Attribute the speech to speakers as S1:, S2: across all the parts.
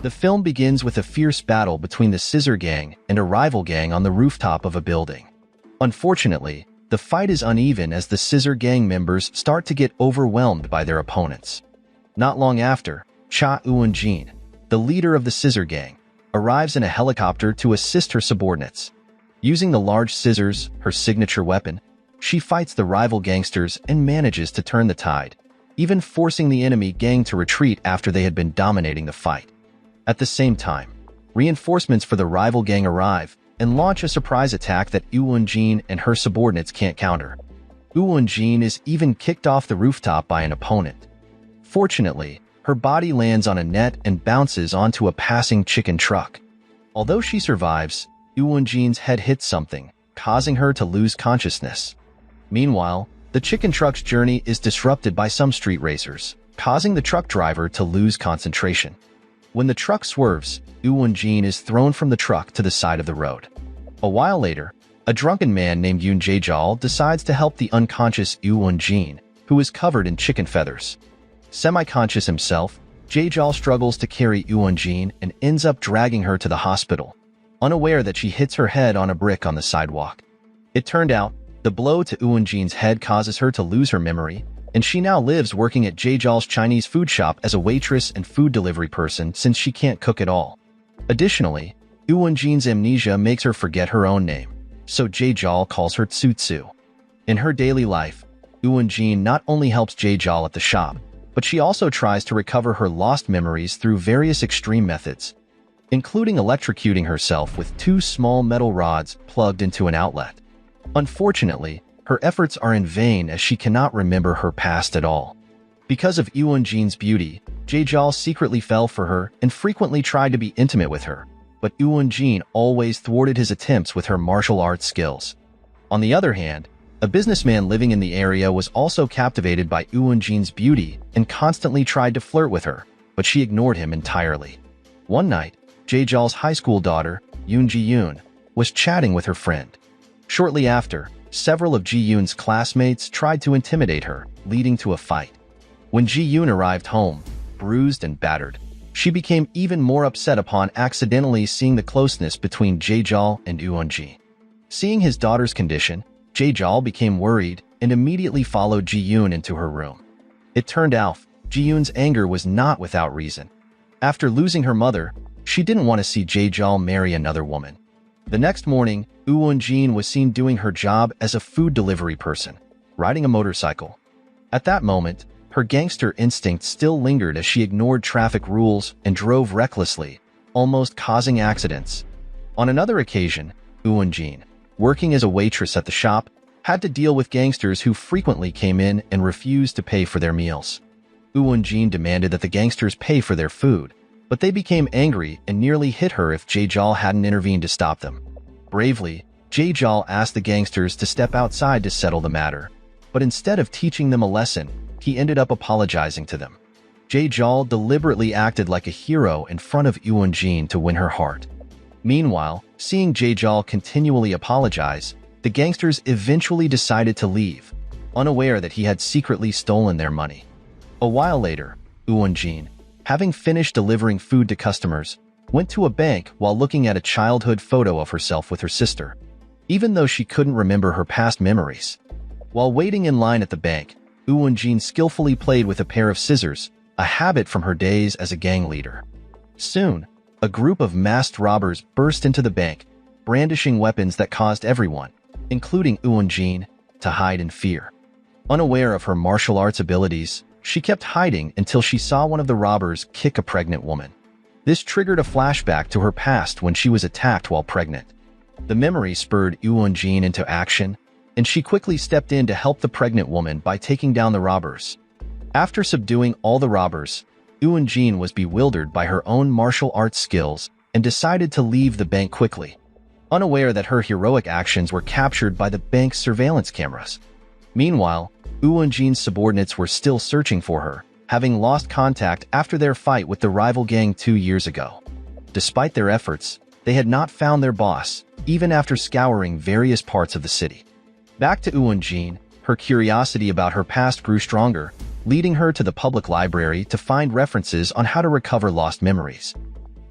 S1: The film begins with a fierce battle between the Scissor Gang and a rival gang on the rooftop of a building. Unfortunately, the fight is uneven as the Scissor Gang members start to get overwhelmed by their opponents. Not long after, Cha Eun-jin, the leader of the Scissor Gang, arrives in a helicopter to assist her subordinates. Using the large scissors, her signature weapon, she fights the rival gangsters and manages to turn the tide, even forcing the enemy gang to retreat after they had been dominating the fight. At the same time, reinforcements for the rival gang arrive and launch a surprise attack that Eun-jin and her subordinates can't counter. Eun-jin is even kicked off the rooftop by an opponent. Fortunately, her body lands on a net and bounces onto a passing chicken truck. Although she survives, Eun-jin's head hits something, causing her to lose consciousness. Meanwhile, the chicken truck's journey is disrupted by some street racers, causing the truck driver to lose concentration. When the truck swerves, Eun-jin is thrown from the truck to the side of the road. A while later, a drunken man named Yoon Jae-jol decides to help the unconscious Eun-jin, who is covered in chicken feathers. Semi-conscious himself, Jae-jol struggles to carry Eun-jin and ends up dragging her to the hospital, unaware that she hits her head on a brick on the sidewalk. It turned out, the blow to Eun-jin's head causes her to lose her memory, and she now lives working at Jae-jol's Chinese food shop as a waitress and food delivery person since she can't cook at all. Additionally, Eun-jin's amnesia makes her forget her own name, so Jae-jol calls her Tsutsu. In her daily life, Eun-jin not only helps Jae-jol at the shop, but she also tries to recover her lost memories through various extreme methods, including electrocuting herself with 2 small metal rods plugged into an outlet. Unfortunately, her efforts are in vain as she cannot remember her past at all. Because of Eun-jin's beauty, Jae-jol secretly fell for her and frequently tried to be intimate with her, but Eun-jin always thwarted his attempts with her martial arts skills. On the other hand, a businessman living in the area was also captivated by Eun-jin's beauty and constantly tried to flirt with her, but she ignored him entirely. One night, Jae-jol's high school daughter, Yoon Ji-yoon, was chatting with her friend. Shortly after, several of Ji-yoon's classmates tried to intimidate her, leading to a fight. When Ji-yoon arrived home, bruised and battered, she became even more upset upon accidentally seeing the closeness between Jae-jol and Eun-ji. Seeing his daughter's condition, Jae-jol became worried and immediately followed Ji-yoon into her room. It turned out, Ji-yoon's anger was not without reason. After losing her mother, she didn't want to see Jae-jol marry another woman. The next morning, Eun-jin was seen doing her job as a food delivery person, riding a motorcycle. At that moment, her gangster instinct still lingered as she ignored traffic rules and drove recklessly, almost causing accidents. On another occasion, Eun-jin, working as a waitress at the shop, had to deal with gangsters who frequently came in and refused to pay for their meals. Eun-jin demanded that the gangsters pay for their food, but they became angry and nearly hit her if Jae-jol hadn't intervened to stop them. Bravely, Jae-jol asked the gangsters to step outside to settle the matter, but instead of teaching them a lesson, he ended up apologizing to them. Jae-jol deliberately acted like a hero in front of Eun-jin to win her heart. Meanwhile, seeing Jae-jol continually apologize, the gangsters eventually decided to leave, unaware that he had secretly stolen their money. A while later, Eun-jin, having finished delivering food to customers, went to a bank while looking at a childhood photo of herself with her sister, even though she couldn't remember her past memories. While waiting in line at the bank, Eun-jin skillfully played with a pair of scissors, a habit from her days as a gang leader. Soon, a group of masked robbers burst into the bank, brandishing weapons that caused everyone, including Eun-jin, to hide in fear. Unaware of her martial arts abilities, she kept hiding until she saw one of the robbers kick a pregnant woman. This triggered a flashback to her past when she was attacked while pregnant. The memory spurred Eun-jin into action, and she quickly stepped in to help the pregnant woman by taking down the robbers. After subduing all the robbers, Eun-jin was bewildered by her own martial arts skills and decided to leave the bank quickly, unaware that her heroic actions were captured by the bank's surveillance cameras. Meanwhile, Eun-jin's subordinates were still searching for her, having lost contact after their fight with the rival gang 2 years ago. Despite their efforts, they had not found their boss, even after scouring various parts of the city. Back to Eun-jin, her curiosity about her past grew stronger, leading her to the public library to find references on how to recover lost memories.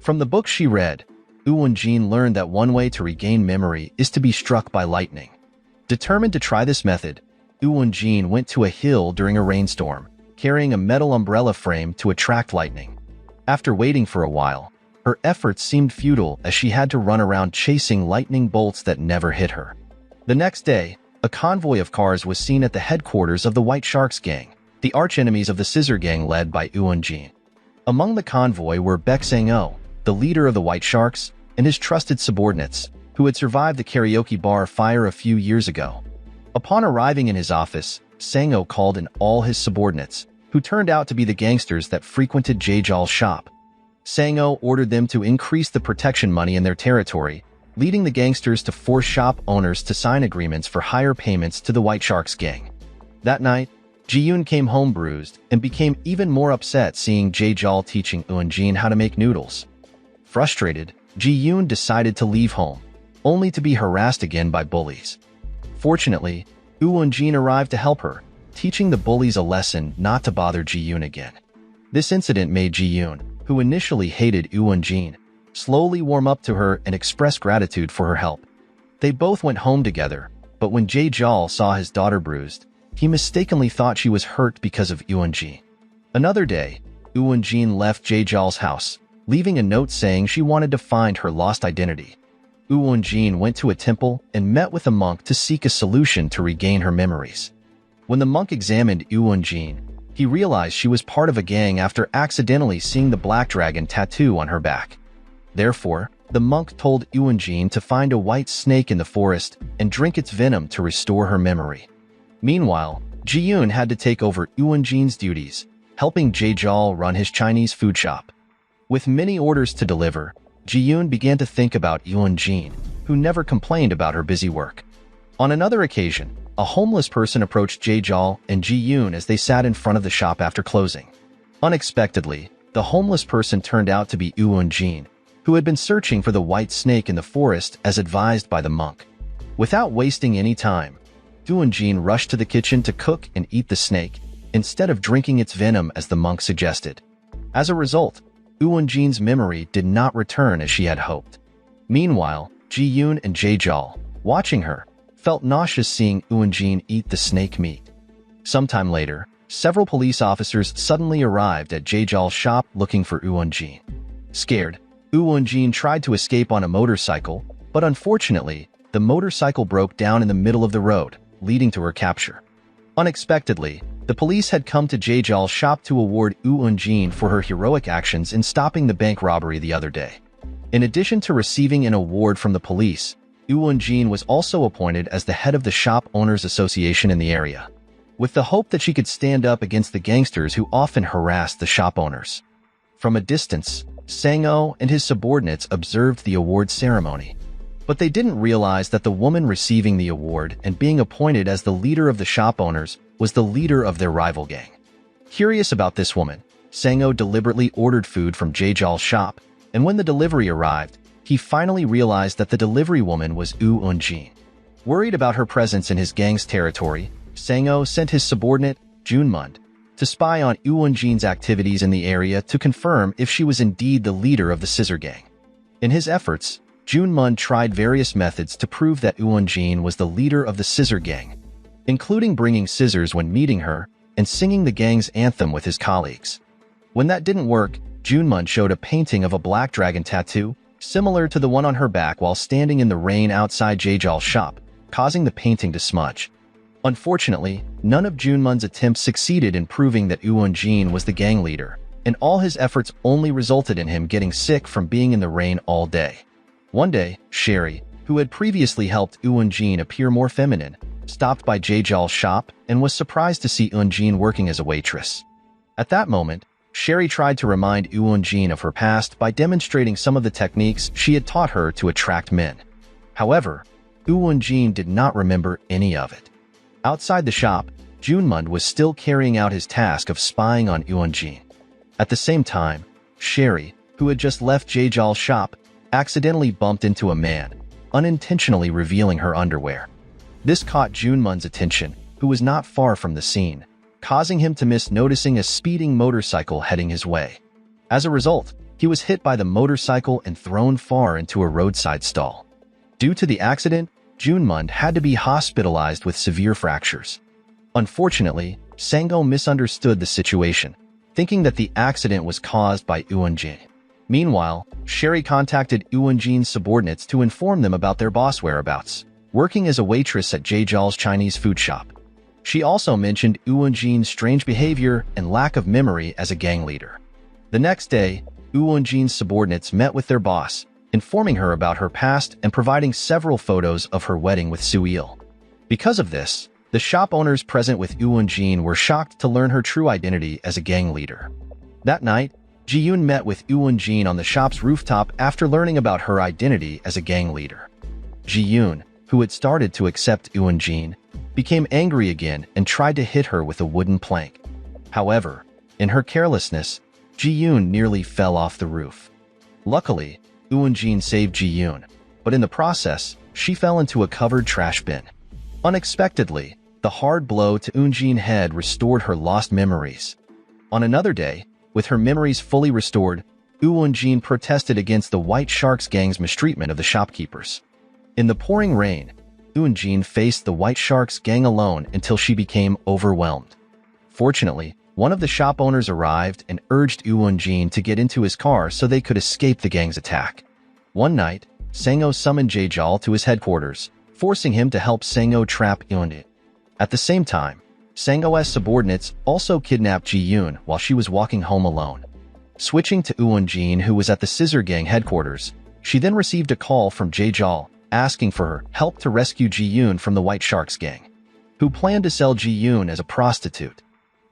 S1: From the book she read, Eun-jin learned that one way to regain memory is to be struck by lightning. Determined to try this method, Eun-jin went to a hill during a rainstorm, carrying a metal umbrella frame to attract lightning. After waiting for a while, her efforts seemed futile as she had to run around chasing lightning bolts that never hit her. The next day, a convoy of cars was seen at the headquarters of the White Sharks gang, the archenemies of the Scissor Gang led by Eun-jin. Among the convoy were Baek Sang-oh, the leader of the White Sharks, and his trusted subordinates, who had survived the karaoke bar fire a few years ago. Upon arriving in his office, Sang-oh called in all his subordinates, who turned out to be the gangsters that frequented Jae-jol's shop. Sang-oh ordered them to increase the protection money in their territory, leading the gangsters to force shop owners to sign agreements for higher payments to the White Sharks gang. That night, Ji-yoon came home bruised and became even more upset seeing Jae-jol teaching Eun-jin how to make noodles. Frustrated, Ji-yoon decided to leave home, only to be harassed again by bullies. Fortunately, Eun-jin arrived to help her, teaching the bullies a lesson not to bother Ji-yoon again. This incident made Ji-yoon, who initially hated Eun-jin, slowly warm up to her and express gratitude for her help. They both went home together, but when Jae-jol saw his daughter bruised, he mistakenly thought she was hurt because of Eun-jin. Another day, Eun-jin left Jae-jol's house, leaving a note saying she wanted to find her lost identity. Eun-jin went to a temple and met with a monk to seek a solution to regain her memories. When the monk examined Eun-jin, he realized she was part of a gang after accidentally seeing the black dragon tattoo on her back. Therefore, the monk told Eun-jin to find a white snake in the forest and drink its venom to restore her memory. Meanwhile, Ji-yoon had to take over Eun-jin's duties, helping Jae-jol run his Chinese food shop. With many orders to deliver, Ji-yoon began to think about Eun-jin, who never complained about her busy work. On another occasion, a homeless person approached Jae-jol and Ji-yoon as they sat in front of the shop after closing. Unexpectedly, the homeless person turned out to be Eun-jin, who had been searching for the white snake in the forest as advised by the monk. Without wasting any time, Eun-jin rushed to the kitchen to cook and eat the snake, instead of drinking its venom as the monk suggested. As a result, Eun-jin's memory did not return as she had hoped. Meanwhile, Ji-yoon and Jae-jol, watching her, felt nauseous seeing Eun-jin eat the snake meat. Sometime later, several police officers suddenly arrived at Jae-jol's shop looking for Eun-jin. Scared, Eun-jin tried to escape on a motorcycle, but unfortunately, the motorcycle broke down in the middle of the road, leading to her capture. Unexpectedly, the police had come to Jae-jol's shop to award Eun-jin for her heroic actions in stopping the bank robbery the other day. In addition to receiving an award from the police, Eun-jin was also appointed as the head of the shop owners association in the area, with the hope that she could stand up against the gangsters who often harassed the shop owners. From a distance, Sang-oh and his subordinates observed the award ceremony, but they didn't realize that the woman receiving the award and being appointed as the leader of the shop owners was the leader of their rival gang. Curious about this woman, Sang-oh deliberately ordered food from Jae-jol's shop, and when the delivery arrived, he finally realized that the delivery woman was Eun-jin. Worried about her presence in his gang's territory, Sang-oh sent his subordinate, Junmund, to spy on Eun-jin's activities in the area to confirm if she was indeed the leader of the Scissor Gang. In his efforts, Junmund tried various methods to prove that Eun-jin was the leader of the Scissor Gang, including bringing scissors when meeting her and singing the gang's anthem with his colleagues. When that didn't work, Junmund showed a painting of a black dragon tattoo, similar to the one on her back while standing in the rain outside Jae-jol's shop, causing the painting to smudge. Unfortunately, none of Junmund's attempts succeeded in proving that Eun-jin was the gang leader, and all his efforts only resulted in him getting sick from being in the rain all day. One day, Sherry, who had previously helped Eun-jin appear more feminine, stopped by Jae-jol's shop and was surprised to see Eun-jin working as a waitress. At that moment, Sherry tried to remind Eun-jin of her past by demonstrating some of the techniques she had taught her to attract men. However, Eun-jin did not remember any of it. Outside the shop, Junmund was still carrying out his task of spying on Eun-jin. At the same time, Sherry, who had just left Jae-jol's shop, accidentally bumped into a man, unintentionally revealing her underwear. This caught Junmund's attention, who was not far from the scene, causing him to miss noticing a speeding motorcycle heading his way. As a result, He was hit by the motorcycle and thrown far into a roadside stall. Due to the accident, Junmund had to be hospitalized with severe fractures. Unfortunately, Sango misunderstood the situation, thinking that the accident was caused by Eunjin. Meanwhile, Sherry contacted Eunjin's subordinates to inform them about their boss whereabouts, working as a waitress at Jaejal's Chinese food shop. She also mentioned Eunjin's strange behavior and lack of memory as a gang leader. The next day, Eunjin's subordinates met with their boss, informing her about her past and providing several photos of her wedding with Suil. Because of this, the shop owners present with Eunjin were shocked to learn her true identity as a gang leader. That night, Ji-yoon met with Eunjin on the shop's rooftop after learning about her identity as a gang leader. Ji-yoon, who had started to accept Eunjin, became angry again and tried to hit her with a wooden plank. However, in her carelessness, Ji-yoon nearly fell off the roof. Luckily, Eunjin saved Ji-yoon, but in the process, she fell into a covered trash bin. Unexpectedly, the hard blow to Eunjin's head restored her lost memories. On another day, with her memories fully restored, Eunjin protested against the White Sharks gang's mistreatment of the shopkeepers. In the pouring rain, Eunjin faced the White Sharks gang alone until she became overwhelmed. Fortunately, one of the shop owners arrived and urged Eunjin to get into his car so they could escape the gang's attack. One night, Sango summoned Jaejal to his headquarters, forcing him to help Sango trap Eunjin. At the same time, Sango's subordinates also kidnapped Ji-yoon while she was walking home alone. Switching to Eunjin, who was at the Scissor Gang headquarters, she then received a call from Jaejal asking for her help to rescue Ji-yoon from the White Sharks gang, who planned to sell Ji-yoon as a prostitute.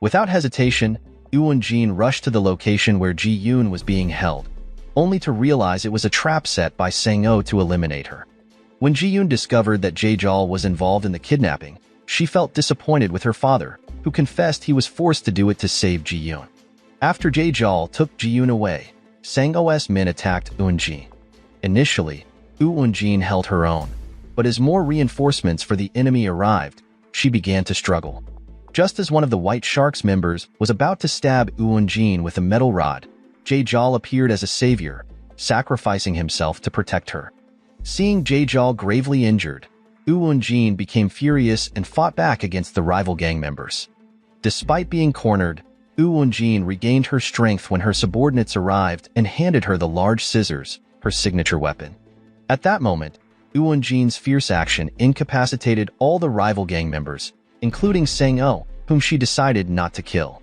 S1: Without hesitation, Eunjin rushed to the location where Ji-yoon was being held, only to realize it was a trap set by Sango to eliminate her. When Ji-yoon discovered that Jaejal was involved in the kidnapping, she felt disappointed with her father, who confessed he was forced to do it to save Ji-yoon. After Jaejal took Ji-yoon away, Sango's men attacked Eunjin. Initially, Eunjin held her own, but as more reinforcements for the enemy arrived, she began to struggle. Just as one of the White Sharks members was about to stab Eunjin with a metal rod, Jaejal appeared as a savior, sacrificing himself to protect her. Seeing Jaejal gravely injured, Eunjin became furious and fought back against the rival gang members. Despite being cornered, Eunjin regained her strength when her subordinates arrived and handed her the large scissors, her signature weapon. At that moment, Eunjin's fierce action incapacitated all the rival gang members, including Sango, whom she decided not to kill.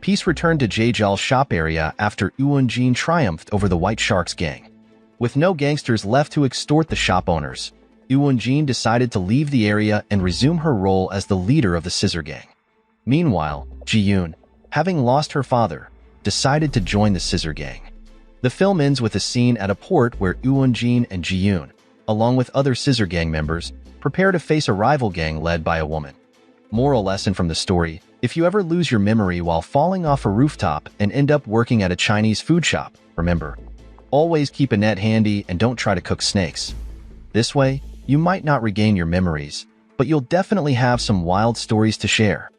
S1: Peace returned to Jaejal's shop area after Eunjin triumphed over the White Sharks gang. With no gangsters left to extort the shop owners, Eunjin decided to leave the area and resume her role as the leader of the Scissor Gang. Meanwhile, Ji-yoon, having lost her father, decided to join the Scissor Gang. The film ends with a scene at a port where Eunjin and Ji-yoon, along with other Scissor Gang members, prepare to face a rival gang led by a woman. Moral lesson from the story: if you ever lose your memory while falling off a rooftop and end up working at a Chinese food shop, remember, always keep a net handy and don't try to cook snakes. This way, you might not regain your memories, but you'll definitely have some wild stories to share.